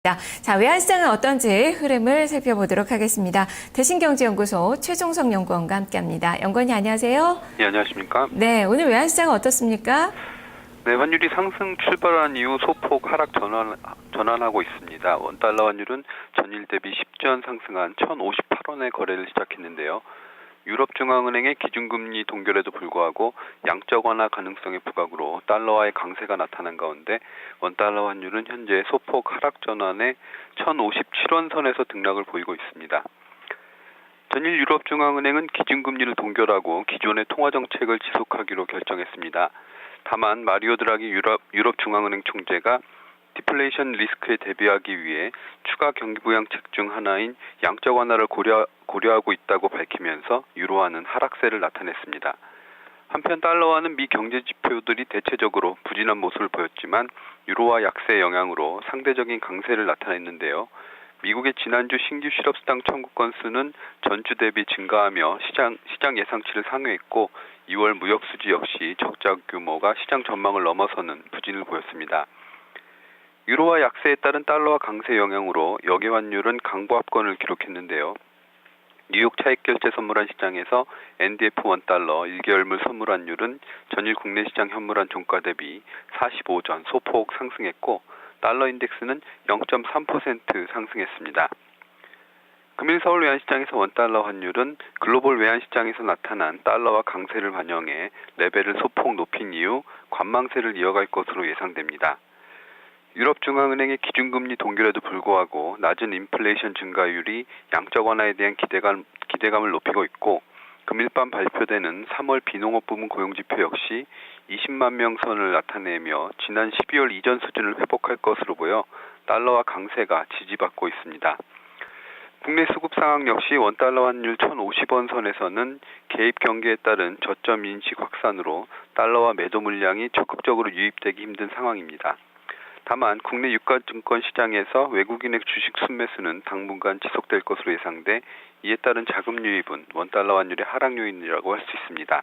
자, 외환시장은 어떤지 흐름을 살펴보도록 하겠습니다. 대신경제연구소 최종석 연구원과 함께합니다. 연구원님 안녕하세요. 네, 안녕하십니까? 네, 오늘 외환시장은 어떻습니까? 네, 환율이 상승 출발한 이후 소폭 하락 전환하고 있습니다. 원달러 환율은 전일 대비 10전 상승한 1,058원에 거래를 시작했는데요. 유럽중앙은행의 기준금리 동결에도 불구하고 양적 완화 가능성의 부각으로 달러와의 강세가 나타난 가운데 원달러 환율은 현재 소폭 하락 전환에 1,057원 선에서 등락을 보이고 있습니다. 전일 유럽중앙은행은 기준금리를 동결하고 기존의 통화정책을 지속하기로 결정했습니다. 다만 마리오 드라기 유럽중앙은행 총재가 디플레이션 리스크에 대비하기 위해 추가 경기 부양책 중 하나인 양적 완화를 고려하고 있다고 밝히면서 유로화는 하락세를 나타냈습니다. 한편 달러화는 미 경제 지표들이 대체적으로 부진한 모습을 보였지만 유로화 약세 영향으로 상대적인 강세를 나타냈는데요. 미국의 지난주 신규 실업수당 청구 건수는 전주 대비 증가하며 시장 예상치를 상회했고 2월 무역 수지 역시 적자 규모가 시장 전망을 넘어서는 부진을 보였습니다. 유로화 약세에 따른 달러화 강세 영향으로 역외 환율은 강보합권을 기록했는데요. 뉴욕 차익결제 선물환 시장에서 NDF 원달러 1개월물 선물환율은 전일 국내 시장 현물환 종가 대비 45전 소폭 상승했고 달러 인덱스는 0.3% 상승했습니다. 금일 서울 외환시장에서 원달러 환율은 글로벌 외환시장에서 나타난 달러화 강세를 반영해 레벨을 소폭 높인 이후 관망세를 이어갈 것으로 예상됩니다. 유럽중앙은행의 기준금리 동결에도 불구하고 낮은 인플레이션 증가율이 양적 완화에 대한 기대감을 높이고 있고 금일 밤 발표되는 3월 비농업 부문 고용지표 역시 20만 명 선을 나타내며 지난 12월 이전 수준을 회복할 것으로 보여 달러화 강세가 지지받고 있습니다. 국내 수급 상황 역시 원달러 환율 1,050원 선에서는 개입 경계에 따른 저점 인식 확산으로 달러화 매도 물량이 적극적으로 유입되기 힘든 상황입니다. 다만 국내 유가증권 시장에서 외국인의 주식 순매수는 당분간 지속될 것으로 예상돼 이에 따른 자금 유입은 원달러 환율의 하락 요인이라고 할 수 있습니다.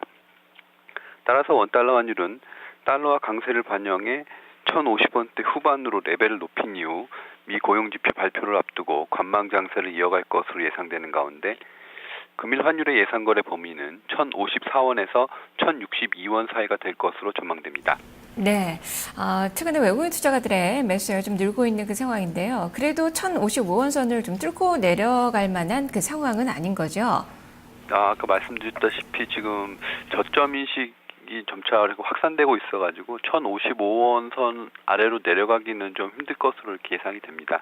따라서 원달러 환율은 달러화 강세를 반영해 1,050원대 후반으로 레벨을 높인 이후 미 고용지표 발표를 앞두고 관망 장세를 이어갈 것으로 예상되는 가운데 금일 환율의 예상거래 범위는 1,054원에서 1,062원 사이가 될 것으로 전망됩니다. 네, 최근에 외국인 투자가들의 매수가 좀 늘고 있는 그 상황인데요. 그래도 1,055원 선을 좀 뚫고 내려갈 만한 그 상황은 아닌 거죠? 아까 말씀드렸다시피 지금 저점 인식이 점차 확산되고 있어가지고 1,055원 선 아래로 내려가기는 좀 힘들 것으로 이렇게 예상이 됩니다.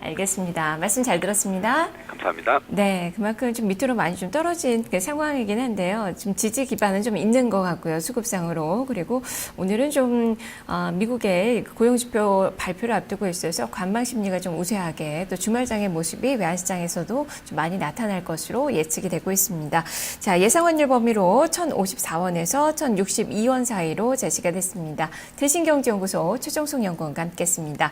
알겠습니다. 말씀 잘 들었습니다. 감사합니다. 네, 그만큼 좀 밑으로 많이 좀 떨어진 그 상황이긴 한데요. 좀 지지 기반은 좀 있는 것 같고요. 수급상으로. 그리고 오늘은 좀 미국의 고용지표 발표를 앞두고 있어서 관망 심리가 좀 우세하게 또 주말장의 모습이 외환시장에서도 좀 많이 나타날 것으로 예측이 되고 있습니다. 자, 예상 환율 범위로 1,054원에서 1,062원 사이로 제시가 됐습니다. 대신경제연구소 최종석 연구원과 함께했습니다.